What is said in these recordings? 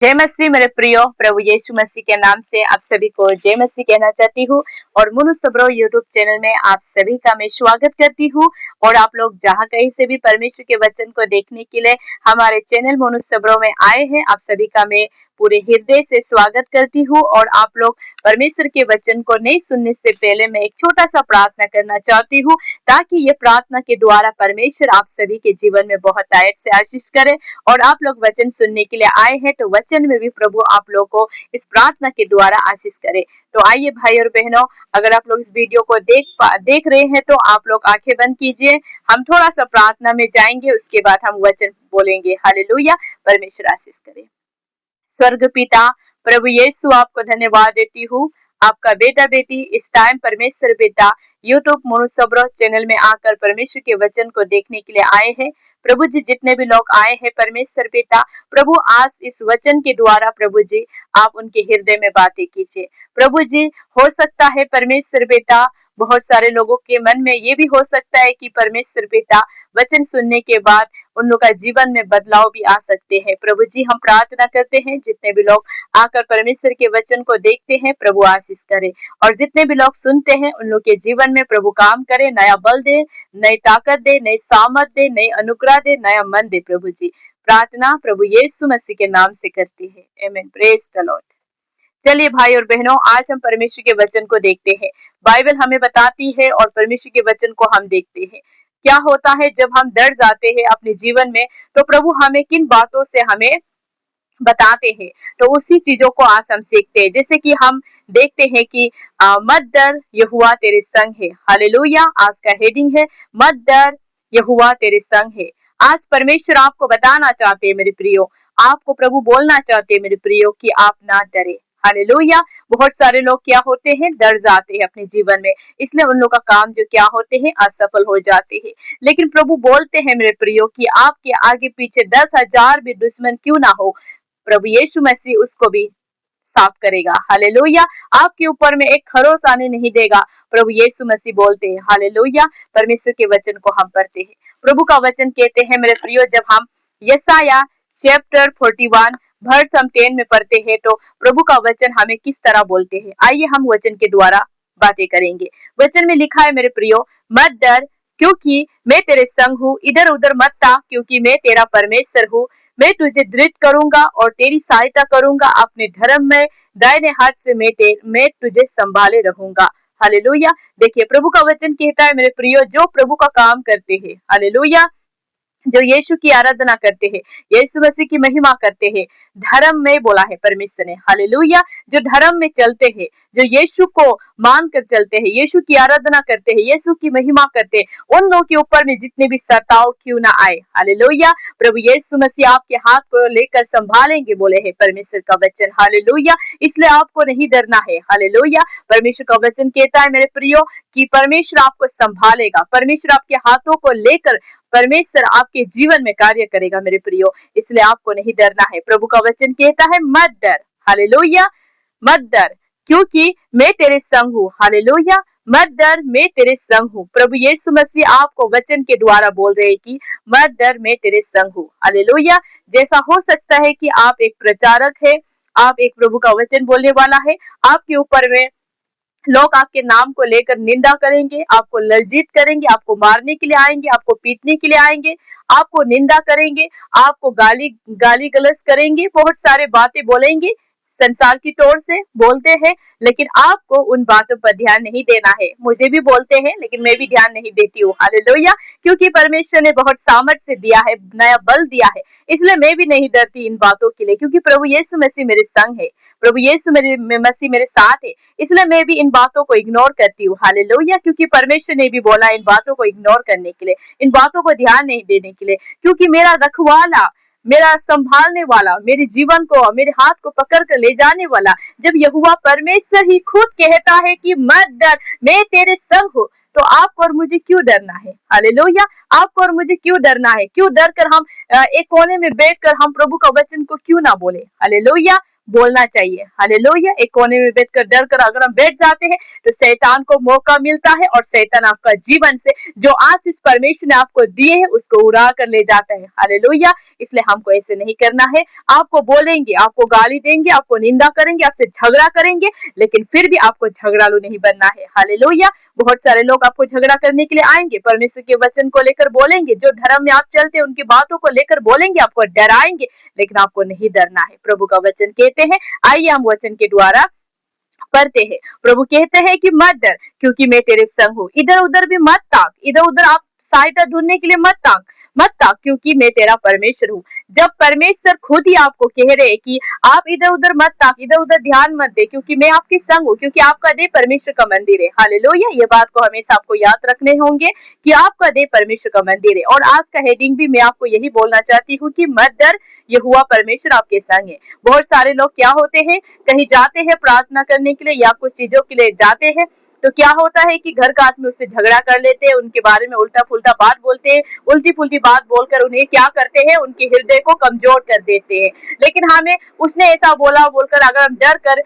जय मसीह मेरे प्रियो, प्रभु यीशु मसीह के नाम से आप सभी को जय मसीह कहना चाहती हूँ। और मुनु सबरो यूट्यूब चैनल में आप सभी का मैं स्वागत करती हूँ। और आप लोग जहाँ कहीं से भी परमेश्वर के वचन को देखने के लिए हमारे चैनल मुनु सबरो में आए हैं, आप सभी का मैं पूरे हृदय से स्वागत करती हूँ। और आप लोग परमेश्वर के वचन को नहीं सुनने से पहले मैं एक छोटा सा प्रार्थना करना चाहती हूँ, ताकि ये प्रार्थना के द्वारा परमेश्वर आप सभी के जीवन में बहुत आयत से आशीष करे। और आप लोग वचन सुनने के लिए आए हैं तो वचन में भी प्रभु आप लोग को इस प्रार्थना के द्वारा आशीष करे। तो आइए भाई और बहनों, अगर आप लोग इस वीडियो को देख रहे हैं तो आप लोग आंखें बंद कीजिए। हम थोड़ा सा प्रार्थना में जाएंगे, उसके बाद हम वचन बोलेंगे। हालेलुया, परमेश्वर आशीष करे। स्वर्ग पिता प्रभु यीशु, आपको धन्यवाद देती हूँ। आपका बेटा बेटी इस टाइम परमेश्वर बेटा यूट्यूब मुनु सबरो चैनल में आकर परमेश्वर के वचन को देखने के लिए आए हैं। प्रभु जी, जितने भी लोग आए हैं परमेश्वर बेटा, प्रभु आज इस वचन के द्वारा प्रभु जी आप उनके हृदय में बातें कीजिए। प्रभु जी, हो सकता है परमेश्वर बेटा बहुत सारे लोगों के मन में ये भी हो सकता है कि परमेश्वर बेटा वचन सुनने के बाद उन लोगों का जीवन में बदलाव भी आ सकते हैं। प्रभु जी, हम प्रार्थना करते हैं जितने भी लोग आकर परमेश्वर के वचन को देखते हैं प्रभु आशीष करे, और जितने भी लोग सुनते हैं उन लोग के जीवन में प्रभु काम करे, नया बल दे, नई ताकत दे, नई सामर्थ दे, नई अनुग्रह दे, नया मन दे। प्रभु जी, प्रार्थना प्रभु यीशु मसीह के नाम से करती है, आमीन। Praise the Lord. चलिए भाई और बहनों, आज हम परमेश्वर के वचन को देखते हैं। बाइबल हमें बताती है और परमेश्वर के वचन को हम देखते हैं। क्या होता है जब हम डर जाते हैं अपने जीवन में, तो प्रभु हमें किन बातों से हमें बताते हैं, तो उसी चीजों को आज हम सीखते हैं। जैसे कि हम देखते हैं कि मत डर, यहोवा तेरे संग है। हालेलुया, आज का हेडिंग है मत डर, यहोवा तेरे संग है। आज परमेश्वर आपको बताना चाहते हैं मेरे प्रियो, आपको प्रभु बोलना चाहते हैं मेरे प्रियो कि आप ना डरे। हालेलुया। बहुत सारे लोग क्या होते हैं, डर जाते हैं अपने जीवन में, इसलिए उन लोग का काम जो क्या होते हैं असफल हो जाते हैं। लेकिन प्रभु बोलते हैं मेरे प्रियो कि आपके आगे पीछे 10,000 भी दुश्मन क्यों ना हो, प्रभु यीशु मसीह उसको भी साफ करेगा। हालेलुया, आपके ऊपर में एक खरोच आने नहीं देगा, प्रभु यीशु मसीह बोलते हैं। हालेलुया, परमेश्वर के वचन को हम पढ़ते हैं। प्रभु का वचन कहते हैं मेरे प्रियो, जब हम यशाया चैप्टर 41 वर्स 10 में पढ़ते हैं तो प्रभु का वचन हमें किस तरह बोलते हैं। आइए हम वचन के द्वारा बातें करेंगे। वचन में लिखा है मेरे प्रियो, मत डर क्योंकि मैं तेरे संग हूँ, इधर उधर मत ता क्योंकि मैं तेरा परमेश्वर हूँ। मैं तुझे दृढ़ करूंगा और तेरी सहायता करूंगा, अपने धर्म में दाहिने हाथ से मैं तुझे संभाले रहूंगा। हालेलुया। देखिए, प्रभु का वचन कहता है मेरे प्रियो, जो प्रभु का काम करते हैं, हालेलुया, जो यीशु की आराधना करते हैं, यीशु मसीह की महिमा करते हैं, धर्म में बोला है परमेश्वर ने। हालेलुया, जो धर्म में चलते हैं, जो यीशु को मानकर चलते हैं, यीशु की आराधना करते हैं, यीशु की महिमा करते हैं, उन लोगों के ऊपर में जितने भी सताव क्यों ना आए। हालेलुया, प्रभु यीशु मसीह आपके हाथ को लेकर संभालेंगे, बोले है परमेश्वर का वचन। हालेलुया, इसलिए आपको नहीं डरना है। हालेलुया, परमेश्वर का वचन कहता है मेरे प्रियो कि परमेश्वर आपको संभालेगा, परमेश्वर आपके हाथों को लेकर परमेश्वर आपके जीवन में कार्य करेगा मेरे प्रियो, इसलिए आपको नहीं डरना है। प्रभु का वचन कहता है मत डर। हालेलुया, मत डर क्योंकि मैं तेरे संग हूँ। हालेलुया, मत डर, मैं तेरे संग हूँ। प्रभु यीशु मसीह आपको वचन के द्वारा बोल रहे हैं कि मत डर, मैं तेरे संग हूँ। हालेलुया। जैसा हो सकता है कि आप एक प्रचारक है, आप एक प्रभु का वचन बोलने वाला है, आपके ऊपर में लोग आपके नाम को लेकर निंदा करेंगे, आपको लज्जित करेंगे, आपको मारने के लिए आएंगे, आपको पीटने के लिए आएंगे, आपको निंदा करेंगे, आपको गाली गलौज करेंगे, बहुत सारे बातें बोलेंगे, संसार की तौर से बोलते हैं, लेकिन आपको उन बातों पर ध्यान नहीं देना है। मुझे भी बोलते हैं लेकिन मैं भी ध्यान नहीं देती हूँ। हालेलुया, क्योंकि परमेश्वर ने बहुत सामर्थ्य दिया है, नया बल दिया है, इसलिए मैं भी नहीं डरती इन बातों के लिए, क्योंकि प्रभु यीशु मसीह मेरे संग है, प्रभु यीशु मसीह मेरे साथ है, इसलिए मैं भी इन बातों को इग्नोर करती हूँ। हालेलुया, क्योंकि परमेश्वर ने भी बोला इन बातों को इग्नोर करने के लिए, इन बातों को ध्यान नहीं देने के लिए, क्योंकि मेरा रखवाला, मेरा संभालने वाला, मेरे जीवन को, मेरे हाथ को पकड़ कर ले जाने वाला, जब यहोवा परमेश्वर ही खुद कहता है कि मत डर, मैं तेरे संग हूँ, तो आपको और मुझे क्यों डरना है। हालेलुया, आपको और मुझे क्यों डरना है? क्यों डर कर हम एक कोने में बैठकर हम प्रभु का वचन को क्यों ना बोले। हालेलुया, बोलना चाहिए। हालेलुया। एक कोने में बैठकर डर कर अगर हम बैठ जाते हैं तो शैतान को मौका मिलता है और शैतान आपका जीवन से जो आशीष परमेश्वर ने आपको दिए है उसको उड़ा कर ले जाता है। हालेलुया। इसलिए हमको ऐसे नहीं करना है। आपको बोलेंगे, आपको गाली देंगे, आपको निंदा करेंगे, आपसे झगड़ा करेंगे, लेकिन फिर भी आपको झगड़ालू नहीं बनना है। हालेलुया। बहुत सारे लोग आपको झगड़ा करने के लिए आएंगे, परमेश्वर के वचन को लेकर बोलेंगे, जो धर्म में आप चलते हैं उनकी बातों को लेकर बोलेंगे, आपको डराएंगे, लेकिन आपको नहीं डरना है। प्रभु का वचन कहते हैं, आइए हम वचन के द्वारा पढ़ते हैं। प्रभु कहते हैं कि मत डर, क्योंकि मैं तेरे संग हूँ। इधर उधर भी मत ताक, इधर उधर आप सहायता ढूंढने के लिए मत ताक, क्योंकि मैं तेरा परमेश्वर हूँ। जब परमेश्वर खुद ही आपको कह रहे हैं कि आप इधर उधर मत ताक, इधर उधर ध्यान मत दे, क्योंकि मैं आपके संग हूँ, क्योंकि आपका देह परमेश्वर का मंदिर है। हालेलुया। ये बात को हमेशा आपको याद रखने होंगे कि आपका देह परमेश्वर का मंदिर है। और आज का हेडिंग भी मैं आपको यही बोलना चाहती हूँ कि मत डर, यहोवा परमेश्वर आपके संग है। बहुत सारे लोग क्या होते हैं, कहीं जाते हैं प्रार्थना करने के लिए या कुछ चीजों के लिए जाते हैं, तो क्या होता है कि घर का आदमी उससे झगड़ा कर लेते हैं, उनके बारे में उल्टा पुल्टा बात बोलते हैं, उल्टी पुल्टी बात बोलकर उन्हें क्या करते हैं, उनके हृदय को कमजोर कर देते हैं। लेकिन हमें उसने ऐसा बोला बोलकर अगर हम डर कर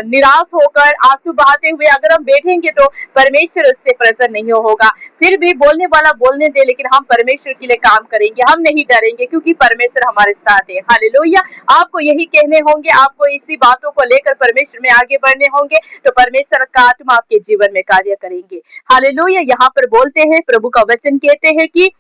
निराश होकर आंसू बहाते हुए अगर हम बैठेंगे तो परमेश्वर उससे प्रसन्न नहीं होगा। फिर भी बोलने वाला बोलने दे, लेकिन हम परमेश्वर के लिए काम करेंगे, हम नहीं डरेंगे, क्योंकि परमेश्वर हमारे साथ है। हालेलुया। आपको यही कहने होंगे, आपको इसी बातों को लेकर परमेश्वर में आगे बढ़ने होंगे, तो परमेश्वर का आत्मा आपके जीवन में कार्य करेंगे। हालेलुया। यहाँ पर बोलते हैं, प्रभु का वचन कहते हैं कि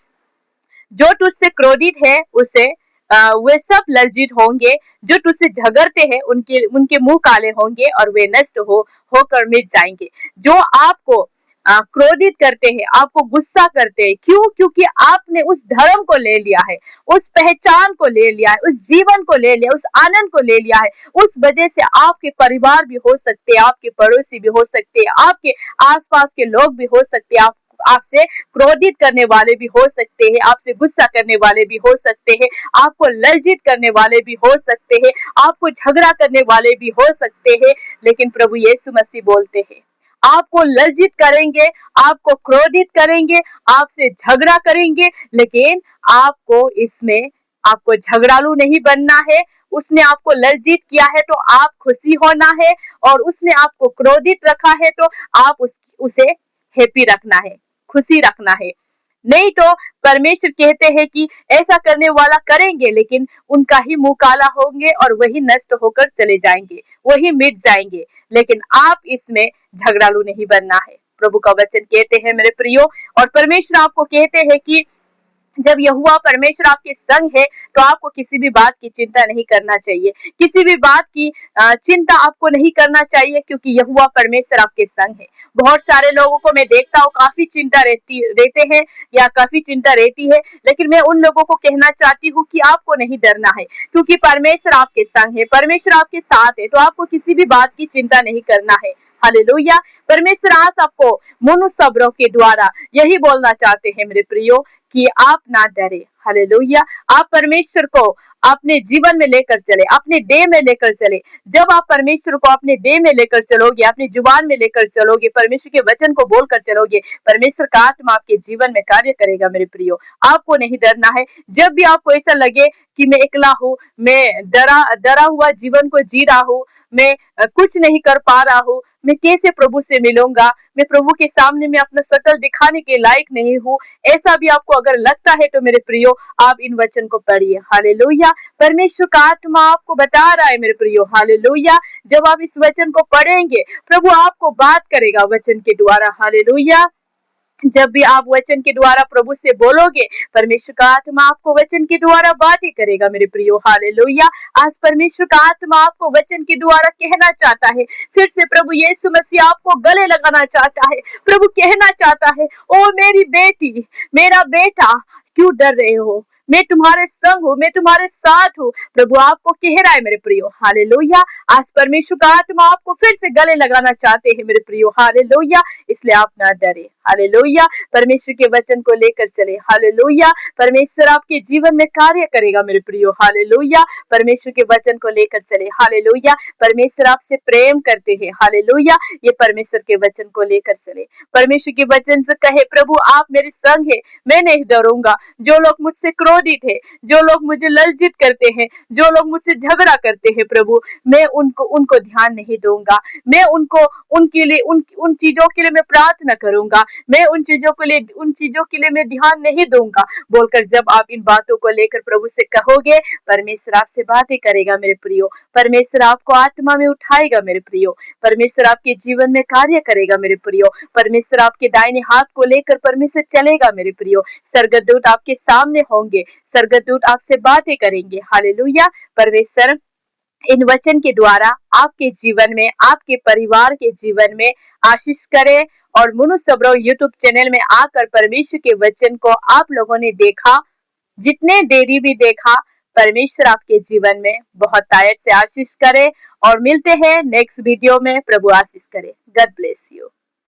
जो तुझसे क्रोधित है उसे वे सब लज्जित होंगे, जो तुझसे झगड़ते हैं उनके मुंह काले होंगे और वे नष्ट होकर मिट जाएंगे। जो आपको क्रोधित करते हैं, आपको गुस्सा करते हैं, क्यों? क्योंकि आपने उस धर्म को ले लिया है, उस पहचान को ले लिया है, उस जीवन को ले लिया, उस आनंद को ले लिया है। उस वजह से आपके परिवार भी हो सकते हैं, आपके पड़ोसी भी हो सकते हैं, आपके आसपास के लोग भी हो सकते हैं, आपसे क्रोधित करने वाले भी हो सकते हैं, आपसे गुस्सा करने वाले भी हो सकते हैं, आपको लज्जित करने वाले भी हो सकते हैं, आपको झगड़ा करने वाले भी हो सकते हैं। लेकिन प्रभु यीशु मसीह बोलते हैं, आपको लज्जित करेंगे, आपको क्रोधित करेंगे, आपसे झगड़ा करेंगे, लेकिन आपको झगड़ालू नहीं बनना है। उसने आपको लज्जित किया है तो आप खुशी होना है, और उसने आपको क्रोधित रखा है तो आप उसे हैप्पी रखना है, खुशी रखना है। नहीं तो परमेश्वर कहते हैं कि ऐसा करने वाला करेंगे, लेकिन उनका ही मुंह काला होंगे और वही नष्ट होकर चले जाएंगे, वही मिट जाएंगे। लेकिन आप इसमें झगड़ालू नहीं बनना है। प्रभु का वचन कहते हैं मेरे प्रियो, और परमेश्वर आपको कहते हैं कि जब यहोवा परमेश्वर आपके संग है तो आपको किसी भी बात की चिंता नहीं करना चाहिए, किसी भी बात की चिंता आपको नहीं करना चाहिए, क्योंकि यहोवा परमेश्वर आपके संग है। बहुत सारे लोगों को मैं देखता हूँ काफी चिंता रहते हैं या काफी चिंता रहती है, लेकिन मैं उन लोगों को कहना चाहती हूँ कि आपको नहीं डरना है, क्योंकि परमेश्वर आपके संग है, परमेश्वर आपके साथ है, तो आपको किसी भी बात की चिंता नहीं करना है। हालेलुया। परमेश्वर आज आपको मनुष्यों के द्वारा यही बोलना चाहते हैं मेरे प्रियो कि आप ना डरे। हालेलुया। आप परमेश्वर को अपने जीवन में लेकर चले, अपने देह में लेकर चले। जब आप परमेश्वर को अपने देह में लेकर चलोगे, अपनी जुबान में लेकर चलोगे, परमेश्वर के वचन को बोलकर चलोगे, परमेश्वर का आत्मा आपके जीवन में कार्य करेगा मेरे प्रियो। आपको नहीं डरना है। जब भी आपको ऐसा लगे कि मैं एकला हूँ, मैं डरा हुआ जीवन को जी रहा हूँ, मैं कुछ नहीं कर पा रहा हूँ, मैं कैसे प्रभु से मिलूंगा, मैं प्रभु के सामने में अपना शकल दिखाने के लायक नहीं हूँ, ऐसा भी आपको अगर लगता है तो मेरे प्रियो आप इन वचन को पढ़िए। हालेलुया। परमेश्वर का आत्मा आपको बता रहा है मेरे प्रियो। हालेलुया। जब आप इस वचन को पढ़ेंगे, प्रभु आपको बात करेगा वचन के द्वारा। हालेलुया। जब भी आप वचन के द्वारा प्रभु से बोलोगे, परमेश्वर का आत्मा आपको वचन के द्वारा बातें करेगा मेरे प्रियो। हालेलुया। आज परमेश्वर का आत्मा आपको वचन के द्वारा कहना चाहता है, फिर से प्रभु यीशु मसीह आपको गले लगाना चाहता है। प्रभु कहना चाहता है, ओ मेरी बेटी, मेरा बेटा, क्यों डर रहे हो, मैं तुम्हारे संग हूँ, मैं तुम्हारे साथ हूँ। प्रभु आपको कह रहा है मेरे प्रियो। हालेलुया। आज परमेश्वर का आत्मा आपको फिर से गले लगाना चाहते हैं मेरे प्रियो। हालेलुया। इसलिए आप ना डरे। हालेलुया। परमेश्वर के वचन को लेकर चले। हालेलुया। परमेश्वर आपके जीवन में कार्य करेगा मेरे प्रियो। हालेलुया। परमेश्वर के वचन को लेकर चले। हालेलुया। परमेश्वर आपसे प्रेम करते हैं। हालेलुया। ये परमेश्वर के वचन को लेकर चले। परमेश्वर के वचन से कहे, प्रभु आप मेरे संग है, मैं नहीं डरूंगा। जो लोग मुझसे क्रोधित है, जो लोग मुझे लज्जित करते हैं, जो लोग मुझसे झगड़ा करते हैं प्रभु, मैं उनको उनको ध्यान नहीं दूंगा। मैं उनको उनके लिए उन चीजों के लिए मैं प्रार्थना करूंगा। मैं उन चीजों के लिए मैं ध्यान नहीं दूंगा बोलकर जब आप इन बातों को लेकर प्रभु से कहोगे, परमेश्वर आपसे बातें करेगा मेरे प्रियो। परमेश्वर आपको आत्मा में उठाएगा मेरे प्रियो। परमेश्वर आपके जीवन में कार्य करेगा मेरे प्रियो। परमेश्वर आपके दाहिने हाथ को लेकर परमेश्वर चलेगा मेरे प्रियो। स्वर्गदूत आपके सामने होंगे, स्वर्गदूत आपसे बातें करेंगे। हालेलुया। परमेश्वर इन वचन के द्वारा आपके जीवन में, आपके परिवार के जीवन में आशीष करे। और मनुष्य ब्रो यूट्यूब चैनल में आकर परमेश्वर के वचन को आप लोगों ने देखा, जितने देरी भी देखा, परमेश्वर आपके जीवन में बहुत तायत से आशीष करे। और मिलते हैं नेक्स्ट वीडियो में। प्रभु आशीष करे। God bless you.